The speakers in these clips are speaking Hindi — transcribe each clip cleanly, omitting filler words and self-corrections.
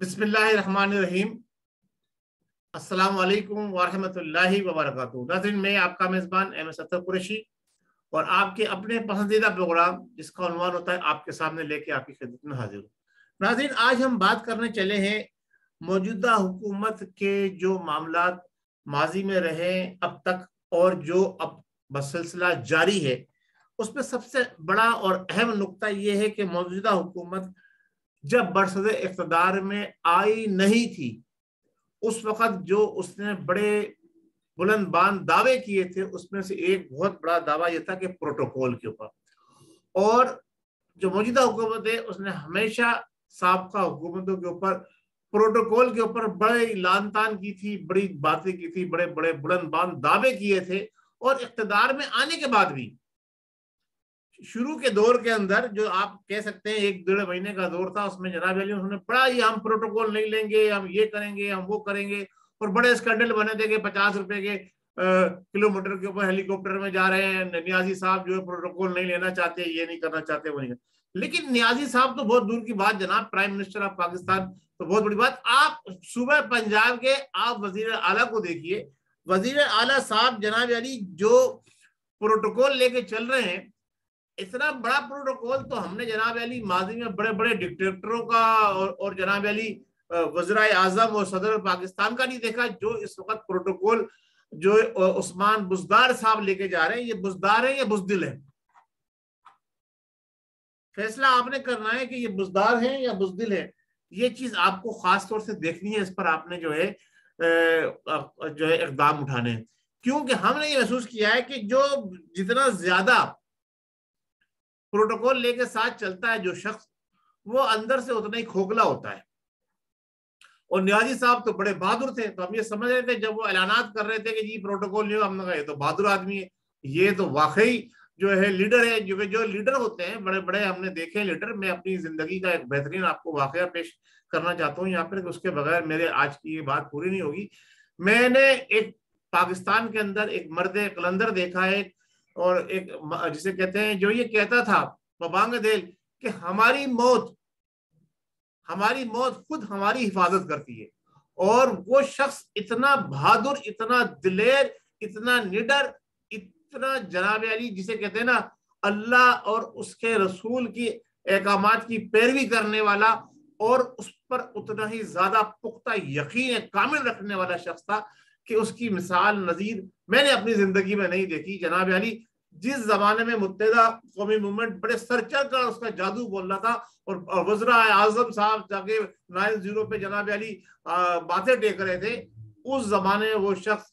बिस्मिल्लाहिर्रहमानिर्रहीम। अस्सलाम वालेकुम वरहमतुल्लाहि वबरकातुहू। नाज़रीन, मैं आपका मेज़बान अहमद सत्तर कुरैशी और आपके अपने पसंदीदा प्रोग्राम जिसका उन्वान होता है आपके सामने लेके आपकी खिदमत में हाजिर हूँ। नाज़रीन, आज हम बात करने चले हैं मौजूदा हुकूमत के जो मामलात माजी में रहे अब तक और जो अब बसिलसिला जारी है, उसमें सबसे बड़ा और अहम नुक्ता यह है कि मौजूदा हुकूमत जब बरसद इक़्तिदार में आई नहीं थी, उस वक्त जो उसने बड़े बुलंद बांध दावे किए थे, उसमें से एक बहुत बड़ा दावा यह था कि प्रोटोकॉल के ऊपर। और जो मौजूदा हुकूमत है उसने हमेशा साबका हुकूमतों के ऊपर प्रोटोकॉल के ऊपर बड़े लान तान की थी, बड़ी बातें की थी, बड़े बड़े बुलंद बांध दावे किए थे। और इक़्तिदार में आने के बाद भी शुरू के दौर के अंदर जो आप कह सकते हैं 1-1.5 महीने का दौर था, उसमें जनाब अली उन्होंने बड़ा ही हम प्रोटोकॉल नहीं लेंगे, हम ये करेंगे, हम वो करेंगे, और बड़े स्कैंडल बने थे कि 50 रुपए के किलोमीटर के ऊपर हेलीकॉप्टर में जा रहे हैं। नियाजी साहब जो है प्रोटोकॉल नहीं लेना चाहते, ये नहीं करना चाहते, वो नहीं करना। लेकिन नियाजी साहब तो बहुत दूर की बात, जनाब प्राइम मिनिस्टर ऑफ पाकिस्तान तो बहुत बड़ी बात। आप सुबह पंजाब के आप वजीर आला को देखिए, वजीर आला साहब जनाब अली जो प्रोटोकॉल लेके चल रहे हैं, इतना बड़ा प्रोटोकॉल तो हमने जनाब अली माजी में बड़े बड़े डिक्टेटरों का और जनाब अली वज़ीर आज़म और सदर पाकिस्तान का नहीं देखा। जो इस वक्त प्रोटोकॉल जो उस्मान बुज़दार साहब लेके जा रहे हैं, ये बुज़दार है या बुज़दिल है? फैसला आपने करना है कि ये बुज़दार है या बुज़दिल है। ये चीज आपको खास तौर से देखनी है, इस पर आपने जो है इक़दाम उठाने हैं। क्योंकि हमने ये महसूस किया है कि जो जितना ज्यादा प्रोटोकॉल लेके साथ चलता है जो शख्स, वो अंदर से उतना ही खोखला होता है। और नियाजी साहब तो बड़े बहादुर थे, तो हम ये समझ रहे थे जब वो ऐलानात कर रहे थे कि जी प्रोटोकॉल नहीं हो, हमने कहा ये तो बहादुर आदमी है, ये तो वाकई जो है लीडर है। जो लीडर होते हैं बड़े बड़े हमने देखे लीडर। मैं अपनी जिंदगी का एक बेहतरीन आपको वाकया पेश करना चाहता हूँ यहाँ पर, उसके बगैर मेरे आज की ये बात पूरी नहीं होगी। मैंने एक पाकिस्तान के अंदर एक मर्द कलंदर देखा है, और एक जिसे कहते हैं, जो ये कहता था पबांग देल कि हमारी मौत खुद हमारी हिफाजत करती है। और वो शख्स इतना बहादुर, इतना दिलेर, इतना निडर, इतना जनाब अली जिसे कहते हैं ना अल्लाह और उसके रसूल की अहकामात की पैरवी करने वाला, और उस पर उतना ही ज्यादा पुख्ता यकीन कामिल रखने वाला शख्स था कि उसकी मिसाल नजीर मैंने अपनी जिंदगी में नहीं देखी। जनाब अली जिस जमाने में मुत्तहिदा कौमी मूवमेंट बड़े सरचर कर उसका जादू बोल रहा था, और वज़ीर आज़म साहब जाके 9-0 पे जनाब अली बातें टेक रहे थे, उस जमाने में वो शख्स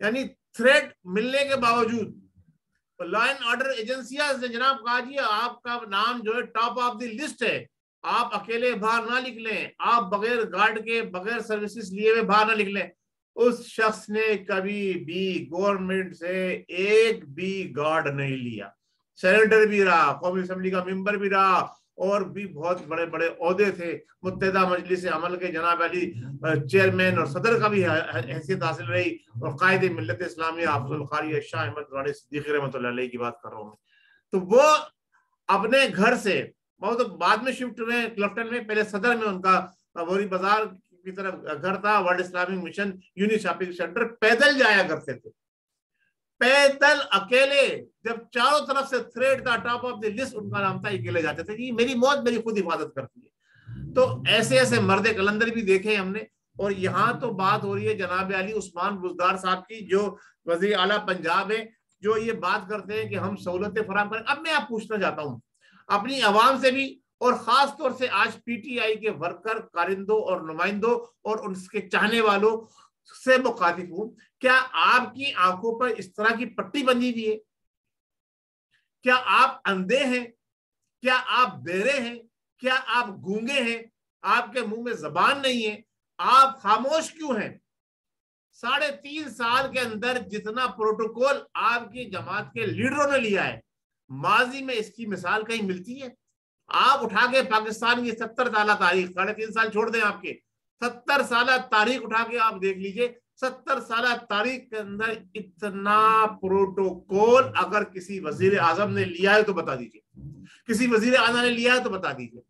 यानी थ्रेट मिलने के बावजूद लॉ एंड ऑर्डर एजेंसियां ने जनाब कहा जी आपका नाम जो है टॉप ऑफ द लिस्ट है, आप अकेले बाहर ना निकलें, आप बगैर गार्ड के बगैर सर्विसेज लिए हुए बाहर ना निकलें। उस शख्स ने कभी भी गवर्नमेंट से एक भी गार्ड नहीं लिया। सेनेटर भी रहा, कौमी असेंबली का मेंबर भी रहा, और भी बहुत बड़े बड़े ओहदे थे। मुत्तहिदा मजलिस अमल के जनाब अली चेयरमैन और सदर का भी हैसियत हासिल रही, और कायदे मिल्लत इस्लामिया अफजल कारी शाह अहमद दुरानी सिद्दीकी रहमतुल्लाह अलैह की बात कर रहा हूँ। तो वो अपने घर से बहुत तो बाद में शिफ्ट हुए क्लफ्टन में, पहले सदर में उनका वोरी बाजार की तरफ घर था, world Islamic mission unit shopping centre, पैदल जाया करते थे, पैदल अकेले। जब चारों तरफ से थ्रेड था, टॉप ऑफ द लिस्ट उनका नाम था, अकेले जाते थे कि मेरी मौत मेरी खुद हिफाजत करती है। तो ऐसे ऐसे मर्द कलंदर भी देखे हमने। और यहाँ तो बात हो रही है जनाब अली उस्मान बुज़दार साहब की, जो वज़ीर आला पंजाब है, जो ये बात करते हैं कि हम सहूलतें फराहम करें। अब मैं आप पूछना चाहता हूँ अपनी आवाम से भी, और खास तौर से आज पीटीआई के वर्कर, कारिंदों और नुमाइंदों और उनके चाहने वालों से मुखातिब हूं, क्या आपकी आंखों पर इस तरह की पट्टी बंधी हुई है? क्या आप अंधे हैं? क्या आप बहरे हैं? क्या आप गूंगे हैं? आपके मुंह में जबान नहीं है? आप खामोश क्यों हैं? 3.5 साल के अंदर जितना प्रोटोकॉल आपकी जमात के लीडरों ने लिया है, माजी में इसकी मिसाल कहीं मिलती है? आप उठा के पाकिस्तान की 70 साल तारीख, 3.5 साल छोड़ दें, आपके 70 साल तारीख उठा के आप देख लीजिए। 70 साल तारीख के अंदर इतना प्रोटोकॉल अगर किसी वजीर आजम ने लिया है तो बता दीजिए, किसी वजीर आजम ने लिया है तो बता दीजिए,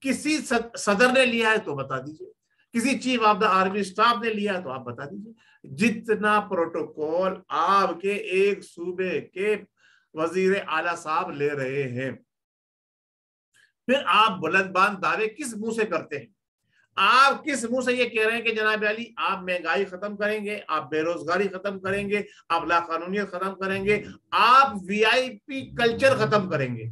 किसी सदर ने लिया है तो बता दीजिए, किसी chief of the army staff ने लिया है तो आप बता दीजिए। जितना प्रोटोकॉल आपके एक सूबे के वजीर आला साहब ले रहे हैं, फिर आप बुलंदबान दावे किस मुंह से करते हैं? आप किस मुंह से ये कह रहे हैं कि जनाब अली आप महंगाई खत्म करेंगे, आप बेरोजगारी खत्म करेंगे, आप लाकानूनियत खत्म करेंगे, आप वीआईपी कल्चर खत्म करेंगे,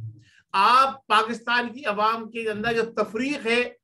आप पाकिस्तान की अवाम के अंदर जो तफरीक है,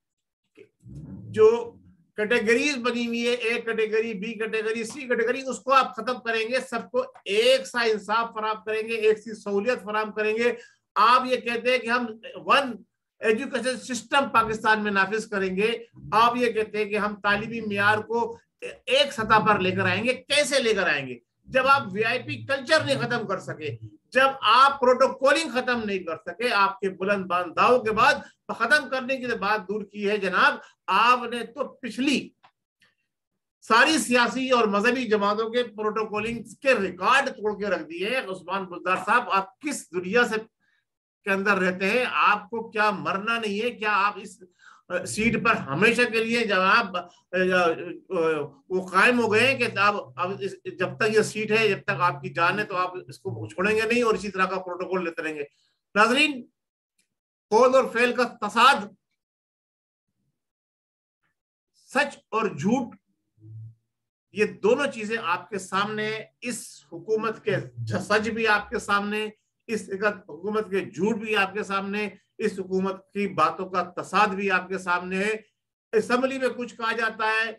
जो कैटेगरीज बनी हुई है, A category, B category, C category, उसको आप खत्म करेंगे, सबको एक सा इंसाफ फराम करेंगे, एक सी सहूलियत फराम करेंगे। आप ये कहते हैं कि हम वन एजुकेशन सिस्टम पाकिस्तान में नाफिज करेंगे, आप ये कहते हैं कि हम तालीमी मियार को एक सतह पर लेकर आएंगे। कैसे लेकर आएंगे जब आप वीआईपी कल्चर नहीं खत्म कर सके, जब आप प्रोटोकॉलिंग खत्म नहीं कर सके? आपके बुलंद बांधाओं के बाद खत्म करने की बात दूर की है जनाब, आपने तो पिछली सारी सियासी और मजहबी जमातों के प्रोटोकॉलिंग के रिकॉर्ड तोड़ के रख दिए। उस्मान बुज़दार साहब, आप किस दुनिया से के अंदर रहते हैं? आपको क्या मरना नहीं है? क्या आप इस सीट पर हमेशा के लिए जब आप वो कायम हो गए कि अब जब तक ये सीट है, जब तक आपकी जान है, तो आप इसको छोड़ेंगे नहीं और इसी तरह का प्रोटोकॉल लेते रहेंगे? नाजरीन, कौल और फेल का तसाद, सच और झूठ, ये दोनों चीजें आपके सामने, इस हुकूमत के सच भी आपके सामने, इस हुकूमत के झूठ भी आपके सामने, इस हुकूमत की बातों का तसाद भी आपके सामने है। असेंबली में कुछ कहा जाता है,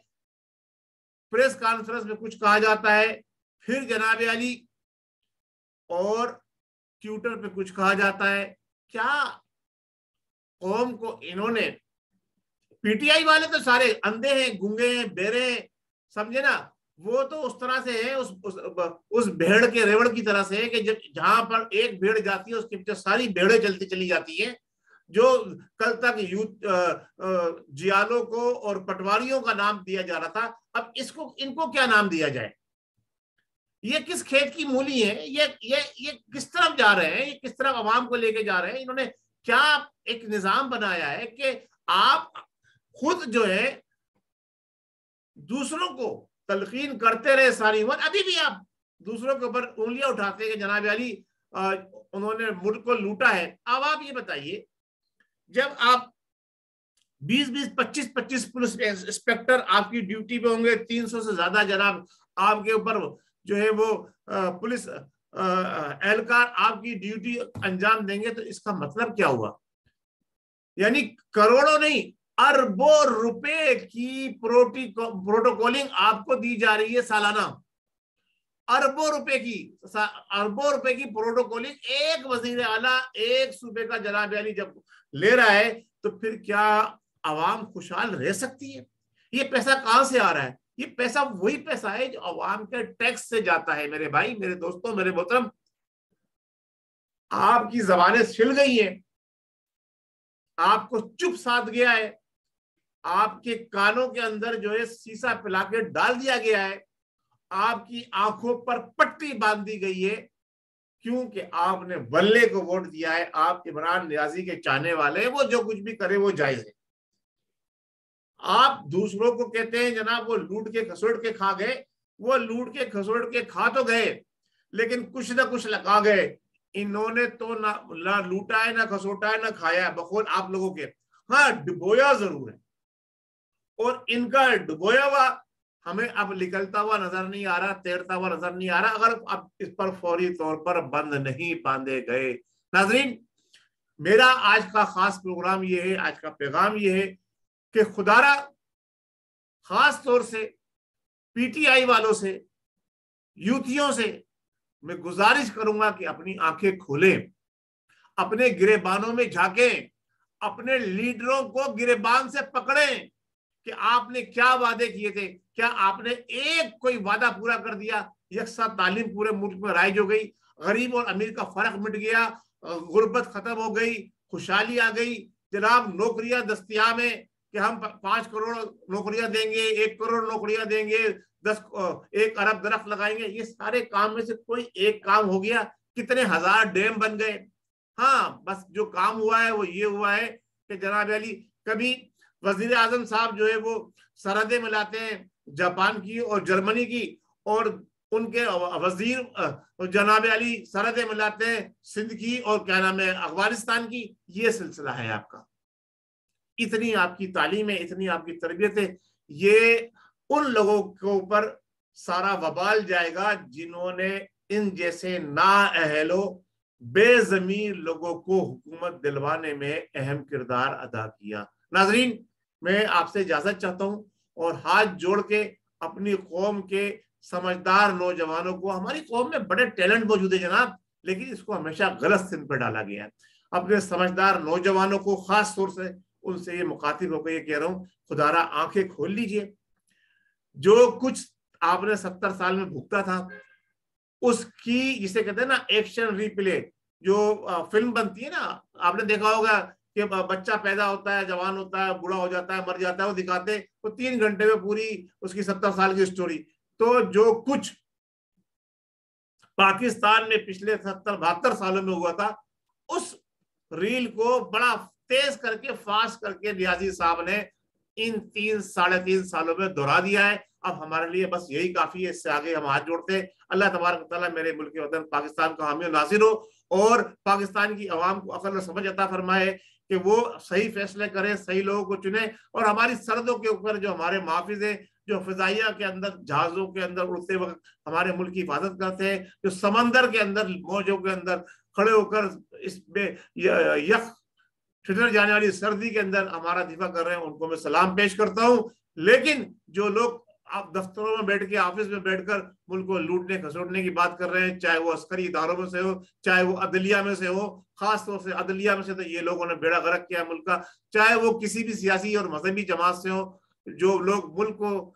प्रेस कॉन्फ्रेंस में कुछ कहा जाता है, फिर जनाब अली और ट्विटर पे कुछ कहा जाता है। क्या कौम को इन्होंने, पीटीआई वाले तो सारे अंधे हैं, गूंगे हैं, बेरे हैं, समझे ना? वो तो उस तरह से है, उस भेड़ के रेवड़ की तरह से है कि जब जहां पर एक भेड़ जाती है उसके पीछे सारी भेड़ें चलती चली जाती हैं। जो कल तक जियालों को और पटवारियों का नाम दिया जा रहा था, अब इनको क्या नाम दिया जाए? ये किस खेत की मूली है? ये किस तरफ जा रहे हैं? ये किस तरफ आवाम को लेके जा रहे हैं? इन्होंने क्या एक निजाम बनाया है कि आप खुद जो है दूसरों को तलकीन करते रहे सारी उम्र, अभी भी आप दूसरों के ऊपर उंगलियां उठाते हैं कि जनाब अली उन्होंने मुल्क को लूटा है। अब आप ये बताइए, जब आप 20-20, 25-25 पुलिस इंस्पेक्टर आपकी ड्यूटी पे होंगे, 300 से ज्यादा जनाब आपके ऊपर जो है वो पुलिस एहलकार आपकी ड्यूटी अंजाम देंगे, तो इसका मतलब क्या हुआ? यानी करोड़ों नहीं, अरबों रुपए की प्रोटोकॉलिंग आपको दी जा रही है सालाना। अरबों रुपए की प्रोटोकॉलिंग एक वजीर आला एक सूबे का जनाब अली जब ले रहा है, तो फिर क्या आवाम खुशहाल रह सकती है? ये पैसा कहां से आ रहा है? ये पैसा वही पैसा है जो आवाम के टैक्स से जाता है। मेरे भाई, मेरे दोस्तों, मेरे मोहतरम, आपकी जबानें छिल गई हैं, आपको चुप साध गया है, आपके कानों के अंदर जो है शीशा पिला के डाल दिया गया है, आपकी आंखों पर पट्टी बांध दी गई है, क्योंकि आपने वल्ले को वोट दिया है। आप इमरान नियाजी के चाहने वाले हैं, वो जो कुछ भी करे वो जायज है। आप दूसरों को कहते हैं जनाब वो लूट के खसोड़ के खा गए, वो लूट के खसोड़ के खा तो गए, लेकिन कुछ ना कुछ लगा गए। इन्होंने तो ना लूटा है, ना खसोटा है, ना खाया है, बखौल आप लोगों के। हाँ, डुबोया जरूर है, और इनका डुबोया हुआ हमें अब निकलता हुआ नजर नहीं आ रहा, तैरता हुआ नजर नहीं आ रहा, अगर अब इस पर फौरी तौर पर बंद नहीं बांधे गए। नाजरीन, मेरा आज का खास प्रोग्राम ये है, आज का पैगाम ये है कि खुदारा खास तौर से पीटीआई वालों से, यूथियों से मैं गुजारिश करूंगा कि अपनी आंखें खोलें, अपने गिरेबानों में झांकें, अपने लीडरों को गिरेबान से पकड़ें कि आपने क्या वादे किए थे। क्या आपने एक कोई वादा पूरा कर दिया? यकसा तालीम पूरे मुल्क में राइज हो गई, गरीब और अमीर का फर्क मिट गया, गुर्बत खत्म हो गई, खुशहाली आ गई, जनाब नौकरियां दस्तयाब है कि हम 5 करोड़ नौकरियां देंगे, 1 करोड़ नौकरियां देंगे, 1 अरब दरख्त लगाएंगे। ये सारे काम में से कोई एक काम हो गया? कितने हजार डैम बन गए? हाँ, बस जो काम हुआ है वो ये हुआ है कि जनाब अली कभी वजीर आजम साहब जो है वो सरहदें मिलाते हैं जापान की और जर्मनी की, और उनके वजीर जनाब अली सरहदें मिलाते हैं सिंध की और क्या नाम है अफगानिस्तान की। ये सिलसिला है आपका। इतनी आपकी तालीम है, इतनी आपकी तरबियत है, ये उन लोगों के ऊपर सारा वबाल जाएगा जिन्होंने इन जैसे नाअहलो बेजमीर लोगों को हुकूमत दिलवाने में अहम किरदार अदा किया। नाजरीन, मैं आपसे इजाजत चाहता हूं और हाथ जोड़ के अपनी कौम के समझदार नौजवानों को, हमारी कौम में बड़े टैलेंट मौजूद है जनाब, लेकिन इसको हमेशा गलत सिंध पर डाला गया है। अपने समझदार नौजवानों को खास तौर से उनसे ये मुखातिब होकर ये कह रहा हूं, खुदारा आंखें खोल लीजिए। जो कुछ आपने 70 साल में भुगता था, उसकी जिसे कहते हैं ना एक्शन रिप्ले, जो फिल्म बनती है ना, आपने देखा होगा कि बच्चा पैदा होता है, जवान होता है, बूढ़ा हो जाता है, मर जाता है, वो दिखाते तो 3 घंटे में पूरी उसकी 70 साल की स्टोरी। तो जो कुछ पाकिस्तान में पिछले 70-72 सालों में हुआ था, उस रील को बड़ा तेज करके, फास्ट करके रियाजी साहब ने इन 3-3.5 सालों में दोहरा दिया है। अब हमारे लिए बस यही काफी है, इससे आगे हम हाथ जोड़ते हैं। अल्लाह तबारक तआला मेरे मुल्क वतन पाकिस्तान का हामी नासिर हो और पाकिस्तान की अवाम को अकल और समझ अता फरमाए कि वो सही फैसले करें, सही लोगों को चुने, और हमारी सरहदों के ऊपर जो हमारे मुहाफिज है, जो फिजाइया के अंदर जहाजों के अंदर उड़ते वक्त हमारे मुल्क की हिफाजत करते हैं, जो समंदर के अंदर मौजों के अंदर खड़े होकर इसमें यख ठिठर जाने वाली सर्दी के अंदर हमारा दिफा कर रहे हैं, उनको मैं सलाम पेश करता हूं। लेकिन जो लोग आप दफ्तरों में बैठ के, ऑफिस में बैठकर मुल्क को लूटने खसोटने की बात कर रहे हैं, चाहे वो अस्करी इदारों में से हो, चाहे वो अदलिया में से हो, खास तौर से अदलिया में से तो ये लोगों ने बेड़ा गर्क किया मुल्क का, चाहे वो किसी भी सियासी और मजहबी जमात से हो, जो लोग मुल्क को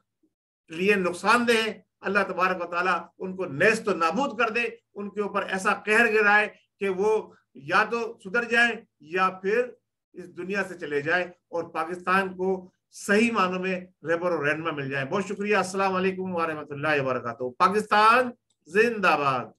लिए नुकसानदेह है, अल्लाह तबारक व तआला उनको नेस्त तो नाबूद कर दे, उनके ऊपर ऐसा कहर गिराए कि वो या तो सुधर जाए या फिर इस दुनिया से चले जाए और पाकिस्तान को सही मानों में रहबर और रहनुमा मिल जाए। बहुत शुक्रिया। अस्सलाम वालेकुम व रहमतुल्लाहि व बरकातहू। पाकिस्तान जिंदाबाद।